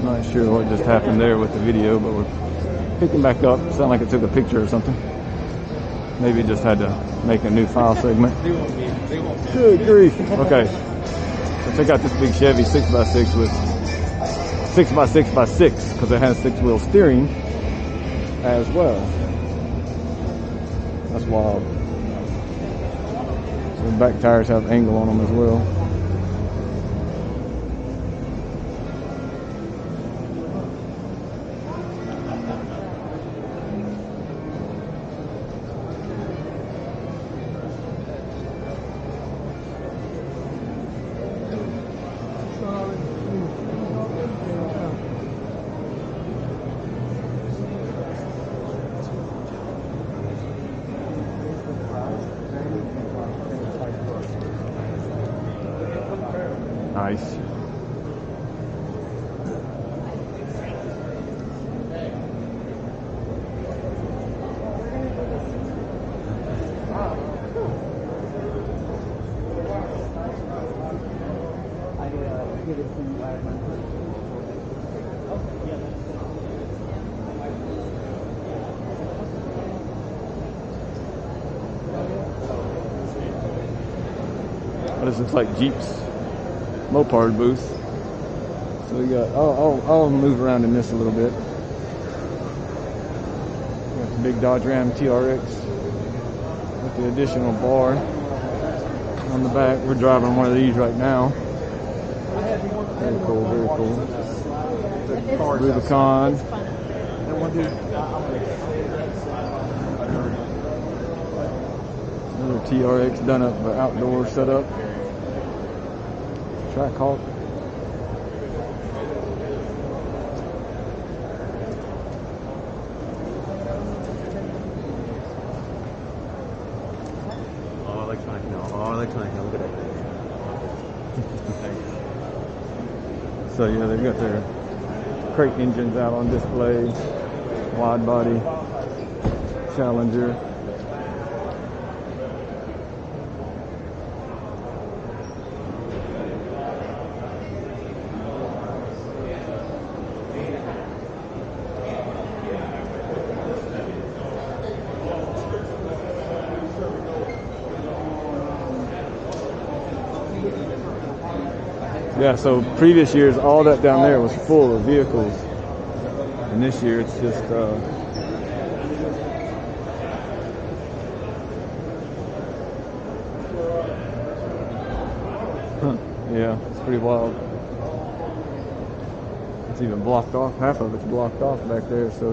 Not sure what just happened there with the video, but we're picking back up. Sounded like it took a picture or something. Maybe it just had to make a new file segment. Good grief. Okay. So check out this big Chevy 6x6 with 6x6x6 because it has 6-wheel steering as well. That's wild. So the back tires have angle on them as well. Nice. This looks like Jeep's Mopar booth. So we got, I'll move around in this a little bit. We got the big Dodge Ram TRX with the additional bar on the back. We're driving one of these right now. Very cool, very cool. Rubicon. Another TRX done up for outdoor setup. Trackhawk. All electronic now. All electronic now. Look at that thing. So yeah, they've got their crate engines out on display. Wide body Challenger. Yeah, so previous years, all that down there was full of vehicles. And this year it's just, yeah, it's pretty wild. It's even blocked off, half of it's blocked off back there, so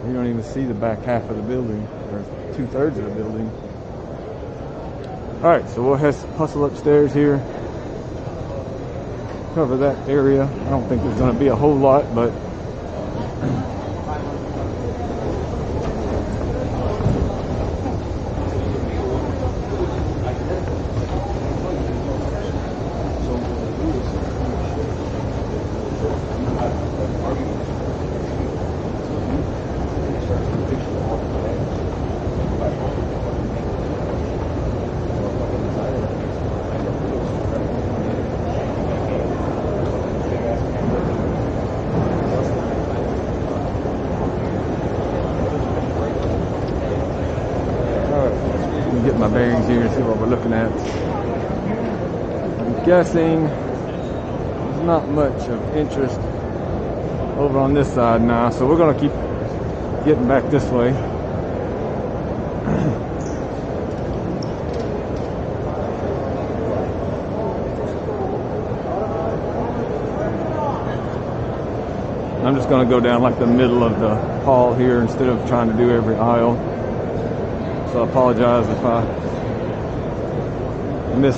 you don't even see the back half of the building, or 2/3 of the building. Alright, so we'll hustle upstairs here. Cover that area. I don't think there's going to be a whole lot, but get my bearings here and see what we're looking at. I'm guessing there's not much of interest over on this side now, so we're going to keep getting back this way. I'm just going to go down like the middle of the hall here instead of trying to do every aisle. So I apologize if I miss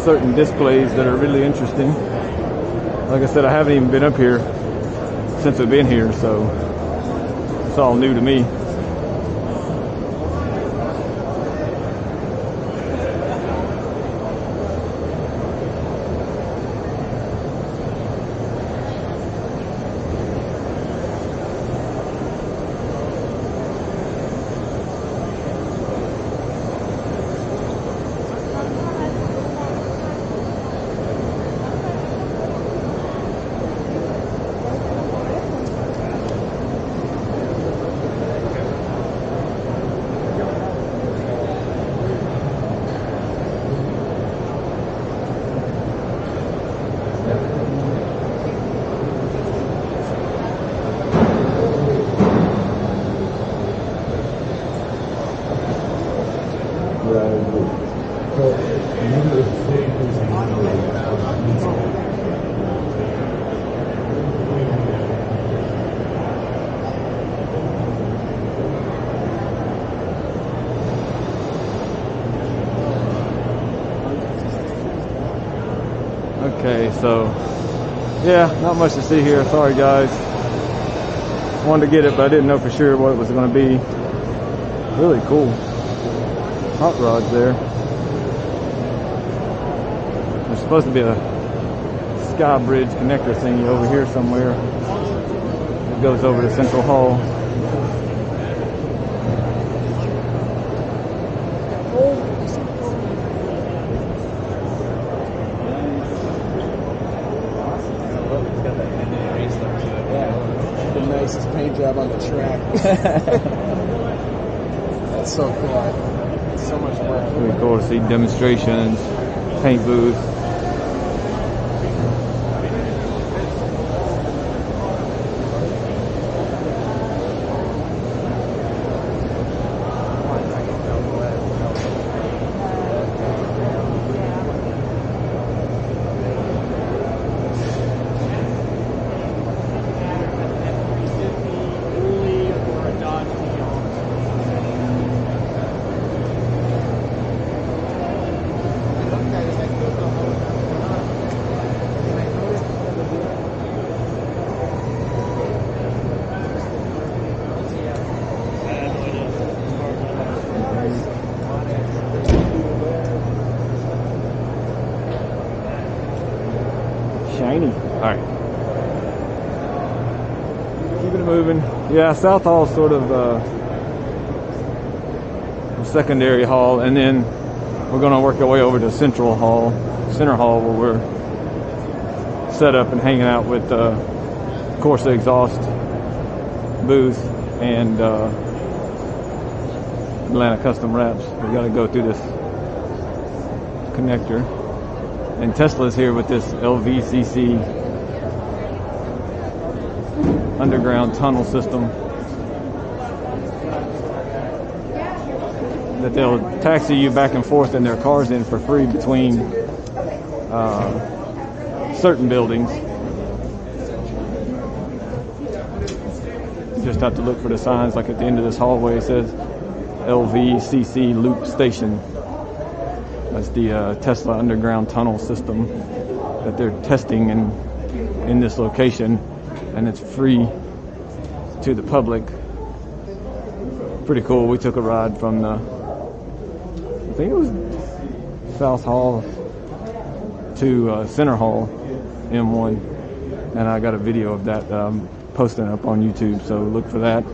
certain displays that are really interesting. Like I said, I haven't even been up here since I've been here, so it's all new to me. Okay, so yeah, not much to see here. Sorry guys. Wanted to get it, but I didn't know for sure what it was going to be. Really cool. Hot rods there. There's supposed to be a sky bridge connector thingy over here somewhere. It goes over to Central Hall. The nicest paint job on the track. That's so cool. It's so much work. Pretty cool to see demonstrations, paint booth. Shiny. Alright. Keeping it moving. Yeah, South Hall is sort of a secondary hall, and then we're going to work our way over to Center Hall, where we're set up and hanging out with, of course, the exhaust booth and Atlanta Custom Wraps. We got to go through this connector. And Tesla's here with this LVCC underground tunnel system that they'll taxi you back and forth in their cars in for free between certain buildings. You just have to look for the signs, like at the end of this hallway it says LVCC Loop Station. That's the Tesla underground tunnel system that they're testing in this location, and it's free to the public. Pretty cool. We took a ride from the, I think it was South Hall to Center Hall M1, and I got a video of that posting up on YouTube, so look for that.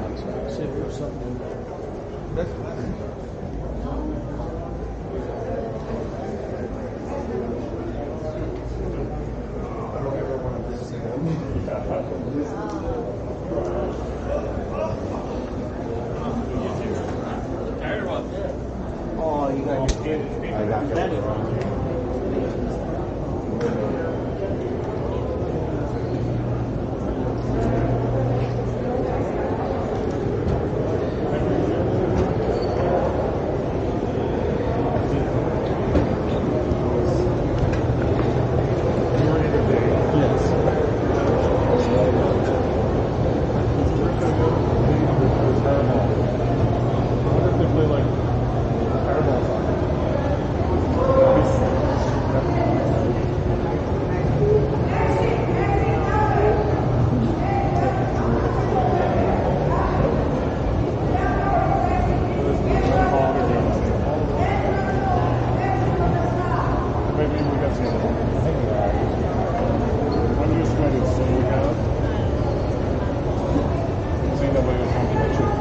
Oh, you got your I got that.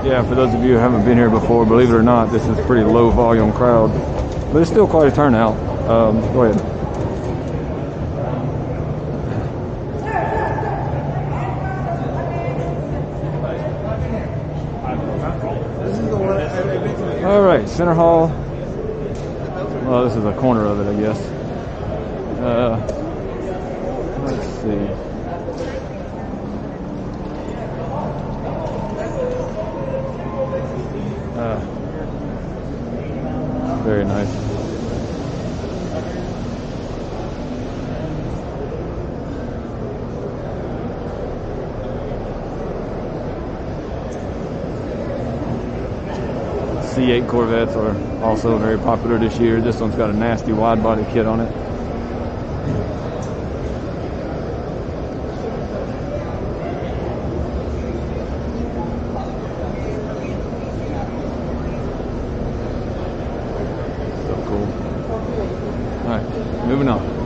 Yeah, for those of you who haven't been here before, believe it or not, this is a pretty low volume crowd, but it's still quite a turnout. Go ahead. All right, Center Hall. Well, this is a corner of it, I guess. Let's see. Very nice. C8 Corvettes are also very popular this year. This one's got a nasty wide body kit on it. So cool. All right, moving on.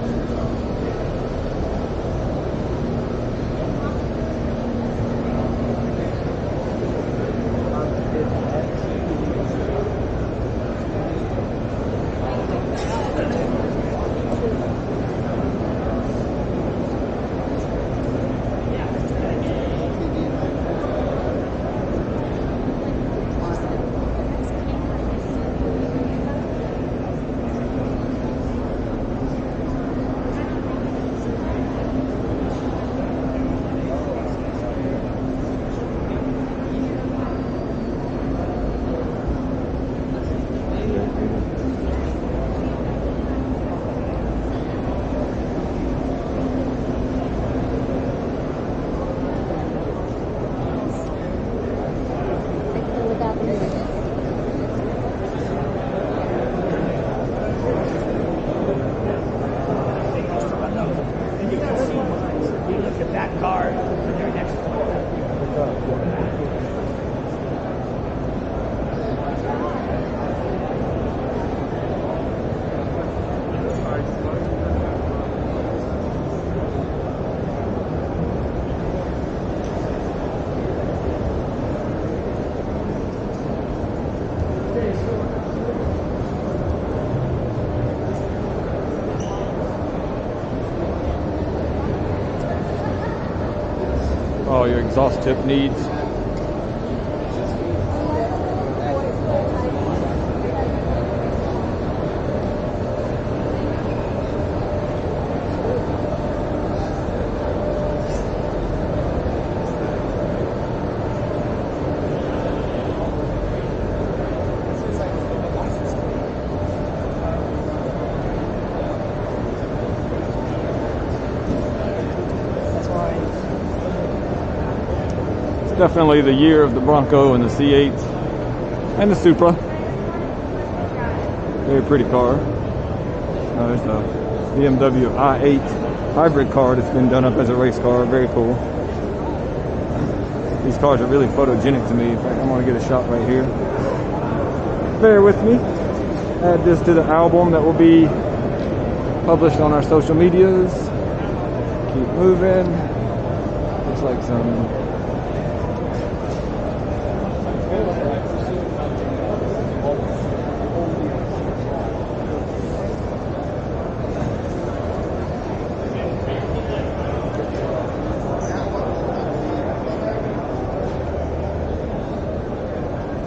All your exhaust tip needs. Definitely the year of the Bronco and the C8 and the Supra. Very pretty car. There's a BMW i8 hybrid car that's been done up as a race car. Very cool. These cars are really photogenic to me. In fact, I'm going to get a shot right here. Bear with me. Add this to the album that will be published on our social medias. Keep moving. Looks like some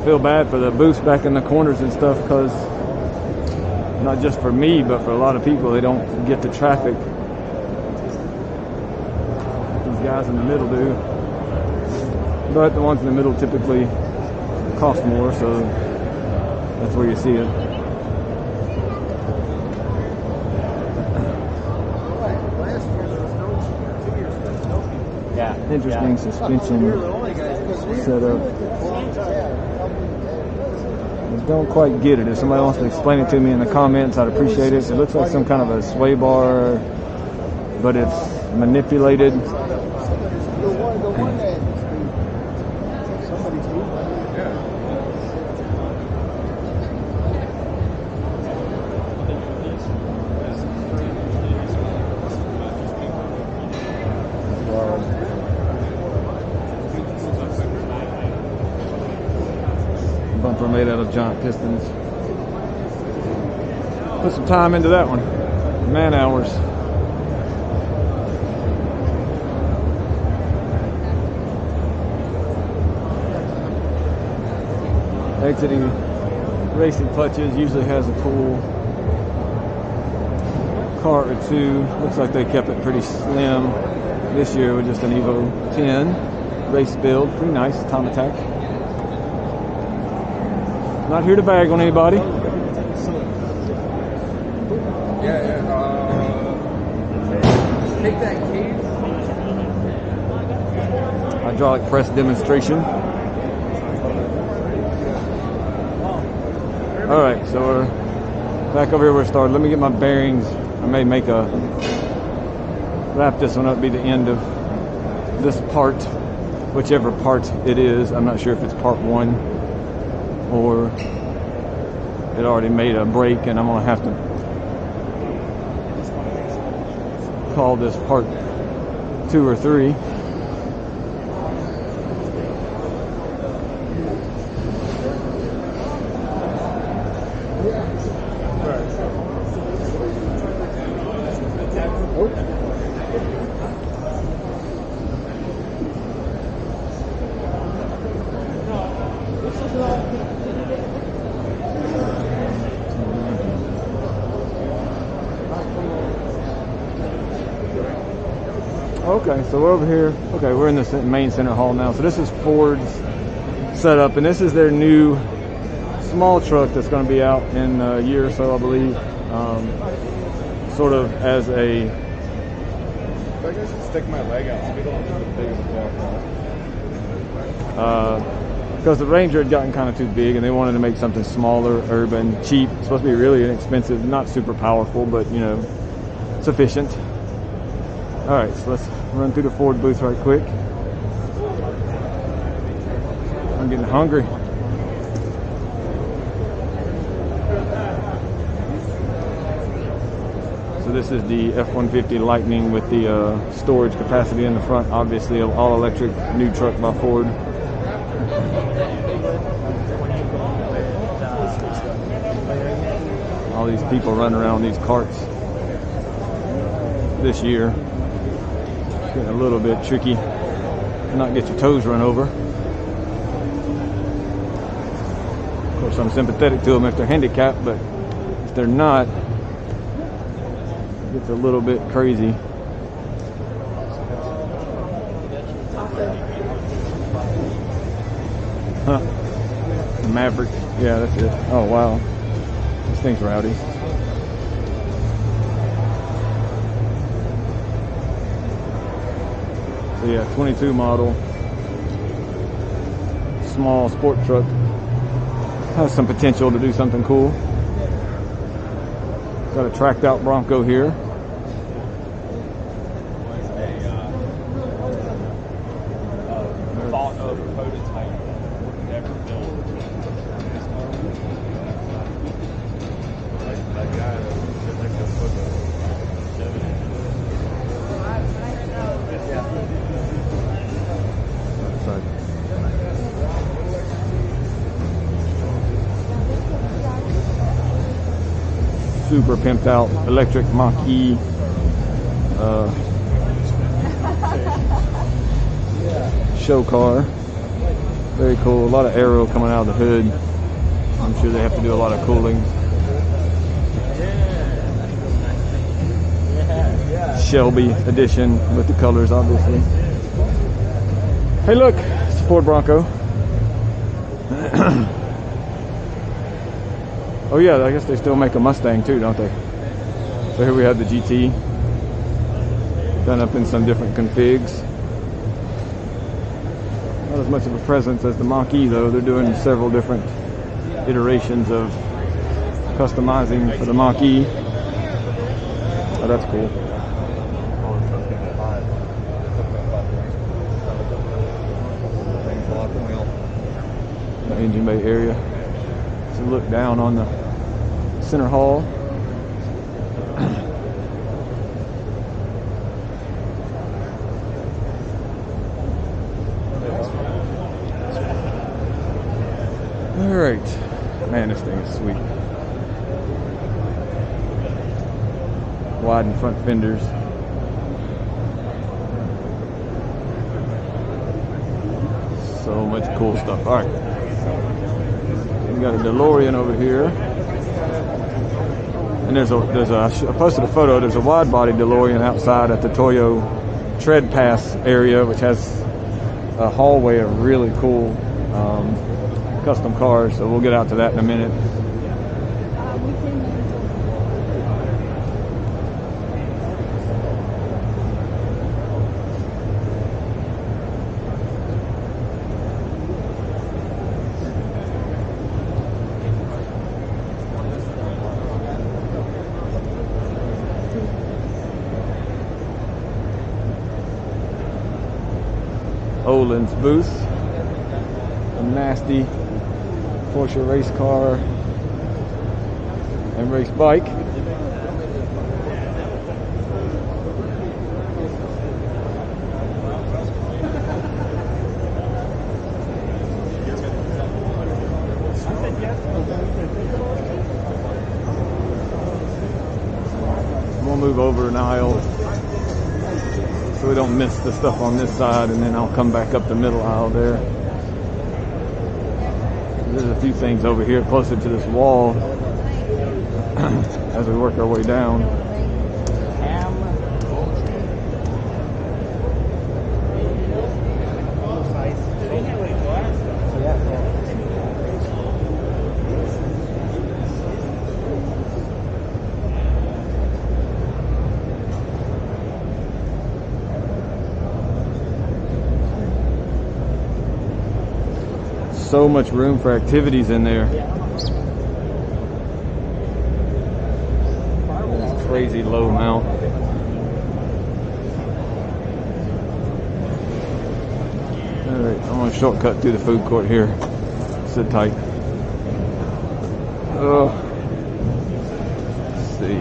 feel bad for the boost back in the corners and stuff, because not just for me but for a lot of people, they don't get the traffic these guys in the middle do. But the ones in the middle typically cost more, so that's where you see it. Yeah. Interesting suspension setup. I don't quite get it. If somebody wants to explain it to me in the comments, I'd appreciate it. It looks like some kind of a sway bar, but it's manipulated. Bumper made out of giant pistons. Put some time into that one. Man hours. Exiting racing clutches usually has a cool cart or two. Looks like they kept it pretty slim this year with just an Evo 10 race build. Pretty nice time attack. Not here to bag on anybody. Take that case. Hydraulic press demonstration. All right, so we're back over here where we started. Let me get my bearings. I may make a wrap this one up, be the end of this part, whichever part it is. I'm not sure if it's part one or it already made a break and I'm gonna have to call this part 2 or 3. Okay, so we're over here. Okay, we're in the main center hall now. So this is Ford's setup, and this is their new small truck that's going to be out in a year or so, I believe. Sort of as a... I guess I stick my leg out. We don't have the big of a walk. Because the Ranger had gotten kind of too big, and they wanted to make something smaller, urban, cheap. It's supposed to be really inexpensive, not super powerful, but, you know, sufficient. All right, so let's run through the Ford booth right quick. I'm getting hungry. So this is the F-150 Lightning with the storage capacity in the front. Obviously, an all-electric new truck by Ford. All these people running around these carts this year. It's getting a little bit tricky to not get your toes run over. Of course, I'm sympathetic to them if they're handicapped, but if they're not, it gets a little bit crazy. Huh. The Maverick. Yeah, that's it. Oh, wow. This thing's rowdy. So yeah, 22 model. Small sport truck. Has some potential to do something cool. Got a tracked out Bronco here. Thought of prototype never built. That guy that like this put the 7 Super pimped out electric Mach-E show car. Very cool. A lot of aero coming out of the hood. I'm sure they have to do a lot of cooling. Shelby edition with the colors, obviously. Hey, look, it's a Ford Bronco. Oh yeah, I guess they still make a Mustang too, don't they? So here we have the GT done up in some different configs. Not as much of a presence as the Mach-E though. They're doing several different iterations of customizing for the Mach-E. Oh, that's cool. The engine bay area. So look down on the center hall. All right, man, this thing is sweet. Wide in front fenders. So much cool stuff. All right. We got a DeLorean over here, and there's a I posted a photo. There's a wide body DeLorean outside at the Toyo Tread Pass area, which has a hallway of really cool custom cars. So we'll get out to that in a minute. Öhlins booth. A nasty Porsche race car and race bike. We'll move over an aisle so we don't miss the stuff on this side, and then I'll come back up the middle aisle there. There's a few things over here closer to this wall as we work our way down. So much room for activities in there. Crazy low mount. Alright, I'm gonna shortcut through the food court here. Sit tight. Oh. Let's see.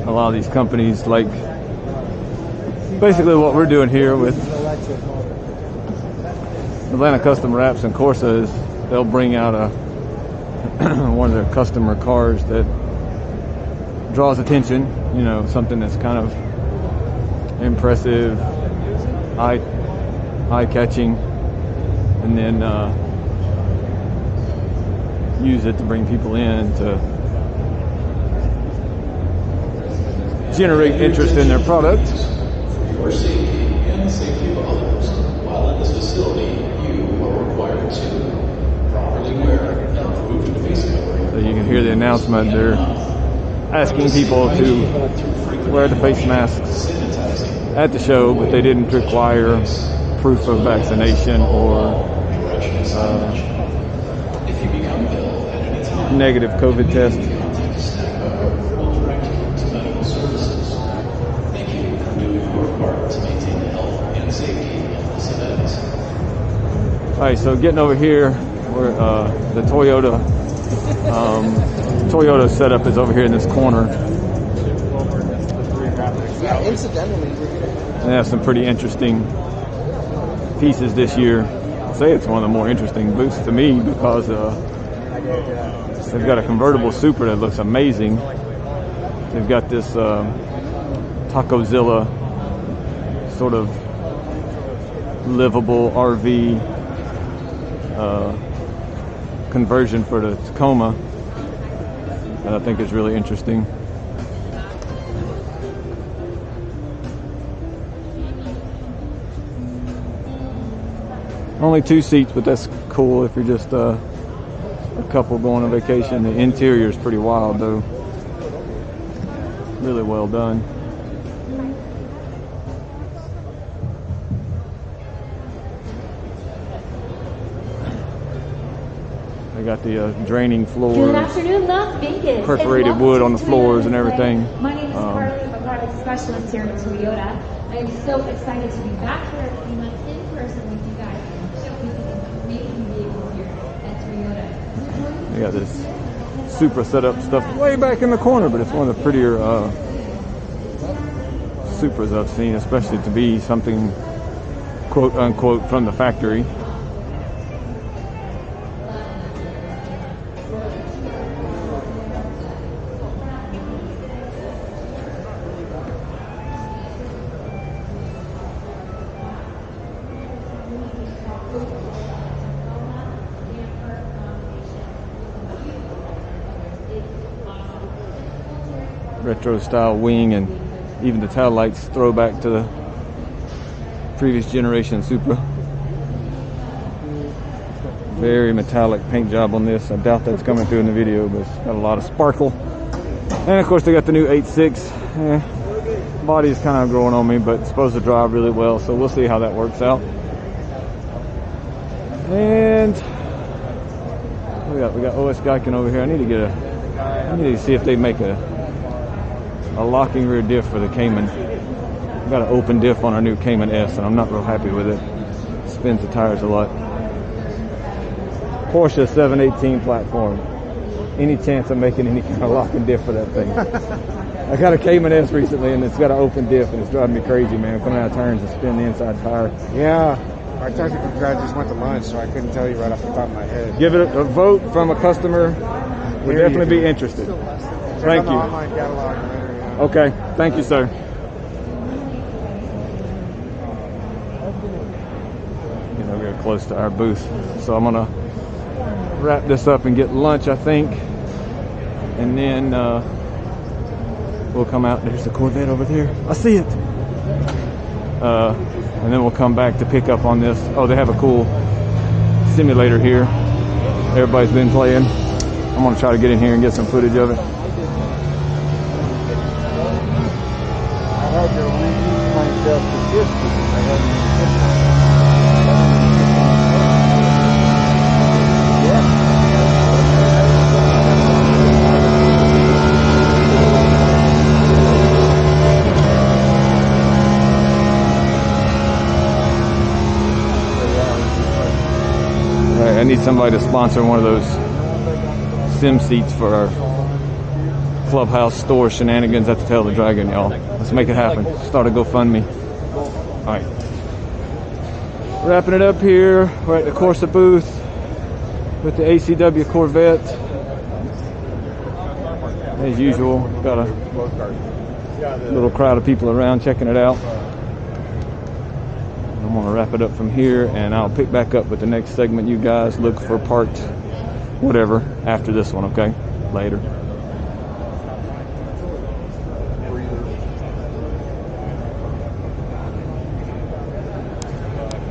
A lot of these companies, like basically what we're doing here with Atlanta Custom Wraps and Corsa, is they'll bring out a one of their customer cars that draws attention, you know, something that's kind of impressive, eye-catching, and then use it to bring people in to generate interest in their product. Your safety and the safety of others. While in this facility, you are required to properly wear an approved face covering. So you can hear the announcement. They're asking people to wear the face masks at the show, but they didn't require proof of vaccination or If you become ill at any time, negative COVID test. will direct you to medical services. Thank you for doing your part to maintain the health and safety of this event. Alright, so getting over here, where the Toyota setup is over here in this corner. Yeah, incidentally, They have some pretty interesting pieces this year. I'd say it's one of the more interesting booths to me because they've got a convertible Supra that looks amazing. They've got this Tacozilla sort of livable RV conversion for the Tacoma that I think is really interesting. Only 2 seats, but that's cool if you're just a couple going on vacation. The interior is pretty wild though. Really well done. They got the draining floors. Good afternoon, Las Vegas. Perforated wood on the floors and everything. My name is Carly. I'm a product specialist here at Toyota. I am so excited to be back here at SEMA in person with you guys, showcasing these amazing vehicles here at Toyota. They got this Supra setup stuff way back in the corner, but it's one of the prettier Supras I've seen, especially to be something quote unquote from the factory. Retro style wing, and even the tail lights throw back to the previous generation Supra. Very metallic paint job on this. I doubt that's coming through in the video, but it's got a lot of sparkle. And of course they got the new 8.6. Body is kind of growing on me, but it's supposed to drive really well, so we'll see how that works out. And we got OS Geiken over here. I need to see if they make a locking rear diff for the Cayman. got an open diff on our new Cayman S, and I'm not real happy with it. Spins the tires a lot. Porsche 718 platform. Any chance of making any kind of lock and diff for that thing? I got a Cayman S recently, and it's got an open diff, and it's driving me crazy, man. Coming out of turns and spin the inside tire. Yeah. Our technical guy just went to lunch, so I couldn't tell you right off the top of my head. Give it a vote from a customer. We'd Here you definitely be go. interested. Check Thank out the you. online catalog later, yeah. Okay. Thank you, sir. You know, we're close to our booth, so I'm gonna wrap this up and get lunch, I think, and then we'll come out. There's the Corvette over there. I see it. And then we'll come back to pick up on this. Oh, they have a cool simulator here. Everybody's been playing. I'm gonna try to get in here and get some footage of it. I had to reuse myself to this because I hadn't I need somebody to sponsor one of those sim seats for our clubhouse store shenanigans at the Tail of the Dragon, y'all. Let's make it happen. Start a GoFundMe. All right. Wrapping it up here. We're at the Corsa booth with the ACW Corvette. As usual, got a little crowd of people around checking it out. I'm going to wrap it up from here, and I'll pick back up with the next segment. You guys look for part whatever after this one, okay? Later.